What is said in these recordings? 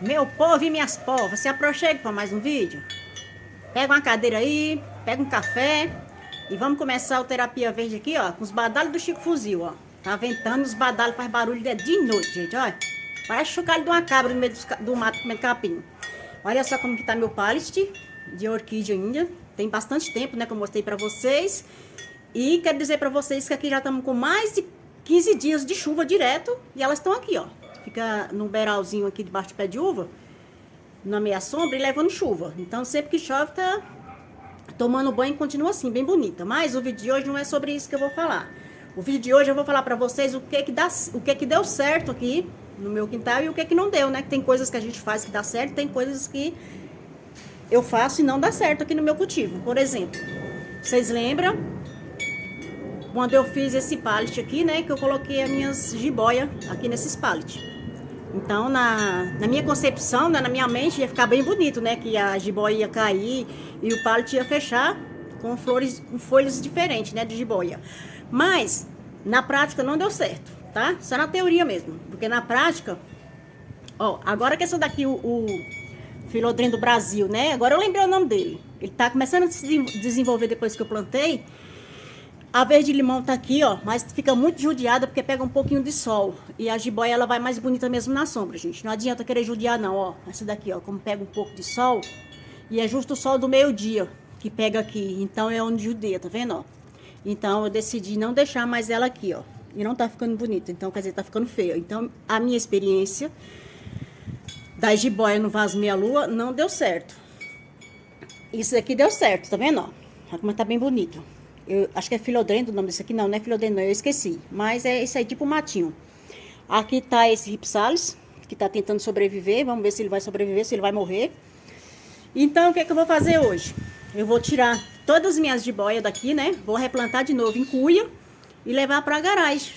Meu povo e minhas povas, se aproxime para mais um vídeo. Pega uma cadeira aí, pega um café e vamos começar o Terapia Verde aqui, ó, com os badalhos do Chico Fuzil, ó. Tá ventando, os badalhos faz barulho de noite, gente, ó. Parece chocalho de uma cabra no meio do mato comendo capim. Olha só como que tá meu pallet de orquídea ainda. Tem bastante tempo, né, que eu mostrei pra vocês. E quero dizer pra vocês que aqui já estamos com mais de 15 dias de chuva direto e elas estão aqui, ó. Fica num beiralzinho aqui debaixo do pé de uva, na meia sombra e levando chuva. Então sempre que chove tá tomando banho e continua assim, bem bonita. Mas o vídeo de hoje não é sobre isso que eu vou falar. O vídeo de hoje eu vou falar pra vocês o que deu certo aqui no meu quintal e o que não deu, né? Que tem coisas que a gente faz que dá certo, tem coisas que eu faço e não dá certo aqui no meu cultivo. Por exemplo, vocês lembram quando eu fiz esse pallet aqui, né? Que eu coloquei as minhas jiboia aqui nesses pallet. Então, na minha concepção, né, na minha mente, ia ficar bem bonito, né? Que a jiboia ia cair e o pallet ia fechar com flores, com folhas diferentes, né? De jiboia. Mas, na prática, não deu certo, tá? Só na teoria mesmo. Porque na prática, ó, agora que essa daqui, o Philodendron do Brasil, né? Agora eu lembrei o nome dele. Ele tá começando a se desenvolver depois que eu plantei. A verde-limão tá aqui, ó, mas fica muito judiada porque pega um pouquinho de sol. E a jiboia, ela vai mais bonita mesmo na sombra, gente. Não adianta querer judiar, não, ó. Essa daqui, ó, como pega um pouco de sol. E é justo o sol do meio-dia que pega aqui. Então é onde judia, tá vendo, ó? Então eu decidi não deixar mais ela aqui, ó. E não tá ficando bonita, então quer dizer, tá ficando feia. Então a minha experiência da jiboia no vaso meia-lua não deu certo. Isso aqui deu certo, tá vendo, ó? Olha como tá bem bonito. Eu acho que é Philodendron o nome desse aqui. Não, não é Philodendron, eu esqueci. Mas é esse aí, tipo matinho. Aqui tá esse Rhipsalis, que tá tentando sobreviver. Vamos ver se ele vai sobreviver, se ele vai morrer. Então, o que é que eu vou fazer hoje? Eu vou tirar todas as minhas jiboias daqui, né? Vou replantar de novo em cuia e levar pra garagem.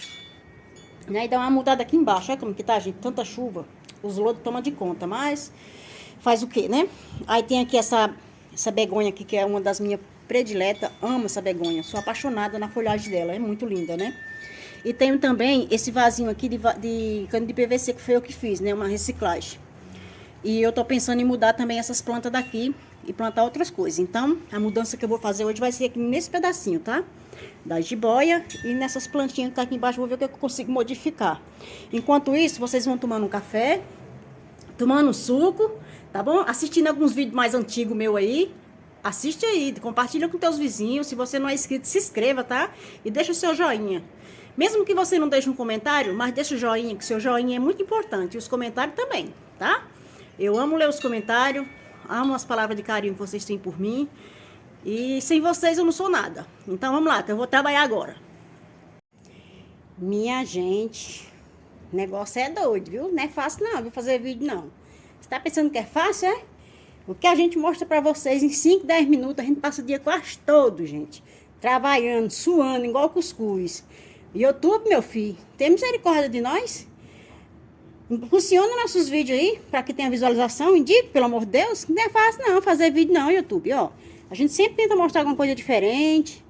Né? E dar uma mudada aqui embaixo. Olha como que tá, gente? Tanta chuva. Os lodos tomam de conta, mas faz o quê, né? Aí tem aqui essa begonha aqui, que é uma das minhas predileta, amo essa begonha, sou apaixonada na folhagem dela, é muito linda, né? E tenho também esse vasinho aqui de cano de PVC que foi eu que fiz, né? Uma reciclagem. E eu tô pensando em mudar também essas plantas daqui e plantar outras coisas. Então, a mudança que eu vou fazer hoje vai ser aqui nesse pedacinho, tá? Da jiboia e nessas plantinhas que tá aqui embaixo, vou ver o que eu consigo modificar. Enquanto isso, vocês vão tomando um café, tomando um suco, tá bom? Assistindo alguns vídeos mais antigos meu aí. Assiste aí, compartilha com teus vizinhos. Se você não é inscrito, se inscreva, tá? E deixa o seu joinha. Mesmo que você não deixe um comentário, mas deixa o joinha, que seu joinha é muito importante. E os comentários também, tá? Eu amo ler os comentários, amo as palavras de carinho que vocês têm por mim. E sem vocês eu não sou nada. Então vamos lá, que eu vou trabalhar agora. Minha gente, o negócio é doido, viu? Não é fácil não, vou fazer vídeo não. Você tá pensando que é fácil, é? O que a gente mostra pra vocês em 5, 10 minutos, a gente passa o dia quase todo, gente. Trabalhando, suando, igual cuscuz. YouTube, meu filho, tem misericórdia de nós? Funciona nossos vídeos aí, pra que tenha visualização, indique, pelo amor de Deus. Não é fácil não, fazer vídeo não, YouTube, ó. A gente sempre tenta mostrar alguma coisa diferente.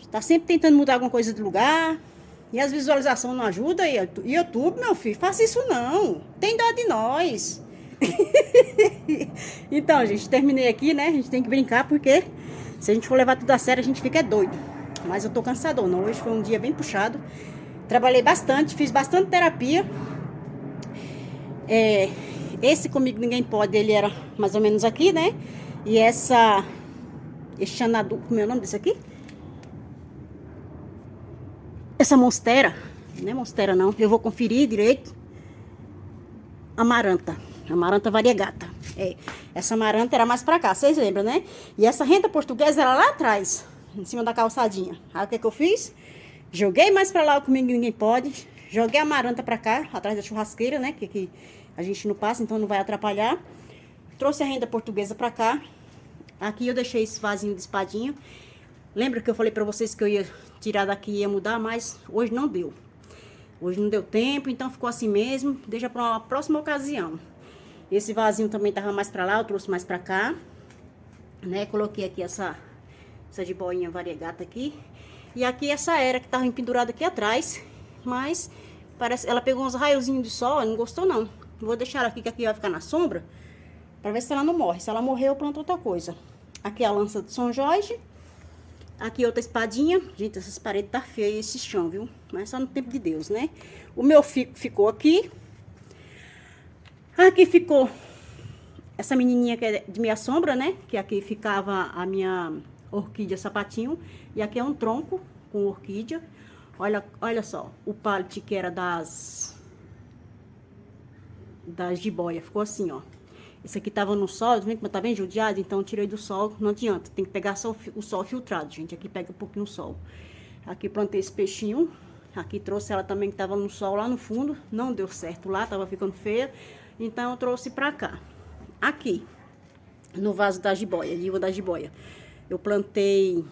Tá sempre tentando mudar alguma coisa de lugar. E as visualizações não ajudam aí. YouTube, meu filho, faça isso não. Tem dó de nós. Então, gente, terminei aqui, né? A gente tem que brincar porque se a gente for levar tudo a sério, a gente fica doido. Mas eu tô cansadona. Hoje foi um dia bem puxado. Trabalhei bastante, fiz bastante terapia. Esse Comigo Ninguém Pode, ele era mais ou menos aqui, né? E esse chanadu, como é o nome desse aqui? Essa monstera, não é monstera não, eu vou conferir direito. Amaranta variegata. Essa amaranta era mais pra cá, vocês lembram, né? E essa renda portuguesa era lá atrás, em cima da calçadinha. Aí o que eu fiz? Joguei mais pra lá o Comigo Ninguém Pode. Joguei a amaranta pra cá, atrás da churrasqueira, né? Que a gente não passa, então não vai atrapalhar. Trouxe a renda portuguesa pra cá. Aqui eu deixei esse vasinho de espadinha. Lembra que eu falei pra vocês que eu ia tirar daqui e ia mudar, mas hoje não deu. Hoje não deu tempo, então ficou assim mesmo. Deixa pra uma próxima ocasião. Esse vasinho também tava mais pra lá, eu trouxe mais pra cá. Né? Coloquei aqui essa jiboinha variegata aqui. E aqui essa era que tava pendurada aqui atrás. Mas parece, ela pegou uns raiozinhos de sol, não gostou não. Vou deixar ela aqui, que aqui vai ficar na sombra, pra ver se ela não morre. Se ela morrer, eu planto outra coisa. Aqui a lança de São Jorge. Aqui outra espadinha. Gente, essas paredes tá feias, esse chão, viu? Mas só no tempo de Deus, né? O meu fico ficou aqui. Aqui ficou essa menininha que é de minha sombra, né? Que aqui ficava a minha orquídea sapatinho. E aqui é um tronco com orquídea. Olha só, o pallet que era das jiboia. Ficou assim, ó. Esse aqui tava no sol, tá bem judiado, então eu tirei do sol, não adianta. Tem que pegar só o sol filtrado, gente. Aqui pega um pouquinho o sol. Aqui plantei esse peixinho. Aqui trouxe ela também que tava no sol lá no fundo. Não deu certo lá, tava ficando feia. Então eu trouxe pra cá. Aqui, no vaso da jiboia, língua da jiboia, eu plantei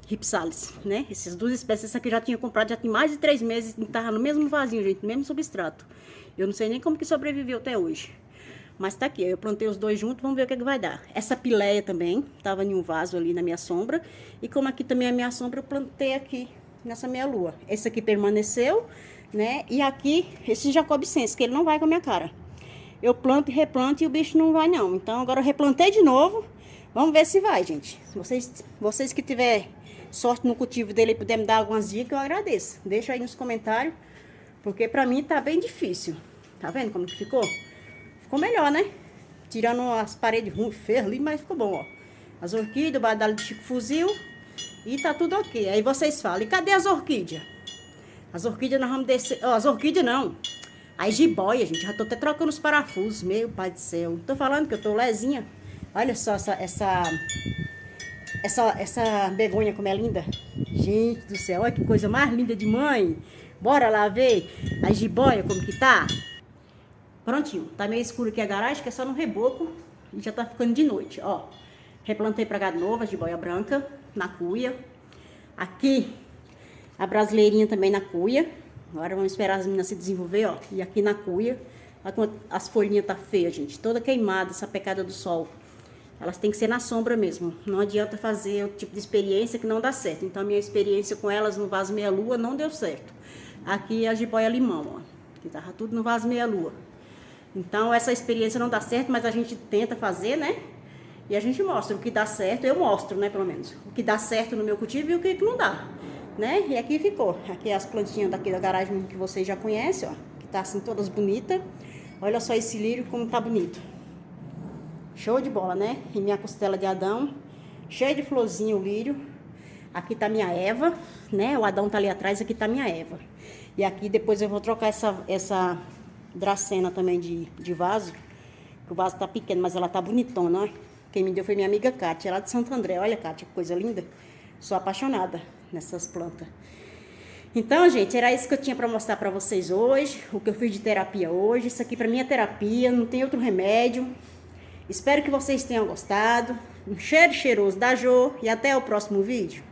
Ripsalis, né? Essas duas espécies, essa aqui eu já tinha comprado, já tem mais de 3 meses, e tava no mesmo vasinho, gente, no mesmo substrato. Eu não sei nem como que sobreviveu até hoje. Mas tá aqui, eu plantei os dois juntos, vamos ver o que vai dar. Essa pileia também, tava em um vaso ali na minha sombra. E como aqui também é a minha sombra, eu plantei aqui nessa meia lua. Esse aqui permaneceu, né? E aqui, esse Jacobicense, que ele não vai com a minha cara. Eu planto e replanto e o bicho não vai não. Então agora eu replantei de novo. Vamos ver se vai, gente. Vocês que tiver sorte no cultivo dele e puder me dar algumas dicas, eu agradeço. Deixa aí nos comentários, porque pra mim tá bem difícil. Tá vendo como que ficou? Ficou melhor, né? Tirando as paredes ruins, feias ali, mas ficou bom, ó. As orquídeas, o badalo de Chico Fuzil. E tá tudo ok. Aí vocês falam, e cadê as orquídeas? As orquídeas nós vamos descer... Ó, as orquídeas não. As jiboia, gente. Já tô até trocando os parafusos. Meu pai do céu. Tô falando que eu tô lezinha. Olha só essa begonha como é linda. Gente do céu, olha que coisa mais linda de mãe. Bora lá ver a jiboia como que tá. Prontinho, tá meio escuro aqui a garagem, que é só no reboco. E já tá ficando de noite, ó. Replantei pra cá de novo a jiboia branca, na cuia. Aqui, a brasileirinha também na cuia. Agora vamos esperar as meninas se desenvolver, ó. E aqui na cuia, as folhinhas tá feias, gente. Toda queimada, essa pecada do sol. Elas têm que ser na sombra mesmo. Não adianta fazer o tipo de experiência que não dá certo. Então, a minha experiência com elas no vaso meia-lua não deu certo. Aqui a jiboia limão, ó. Que tava tudo no vaso meia-lua. Então, essa experiência não dá certo, mas a gente tenta fazer, né? E a gente mostra o que dá certo. Eu mostro, né, pelo menos. O que dá certo no meu cultivo e o que não dá, né? E aqui ficou. Aqui as plantinhas daqui da garagem que vocês já conhecem, ó. Que tá assim, todas bonitas. Olha só esse lírio como tá bonito. Show de bola, né? E minha costela de Adão, cheia de florzinha o lírio. Aqui tá minha Eva, né? O Adão tá ali atrás, aqui tá minha Eva. E aqui depois eu vou trocar essa dracena também de vaso. O vaso tá pequeno, mas ela tá bonitona, ó. Quem me deu foi minha amiga Kátia, lá de Santo André. Olha, Kátia, que coisa linda. Sou apaixonada nessas plantas. Então, gente, era isso que eu tinha pra mostrar pra vocês hoje. O que eu fiz de terapia hoje. Isso aqui pra mim é terapia, não tem outro remédio. Espero que vocês tenham gostado. Um cheiro cheiroso da Jo e até o próximo vídeo.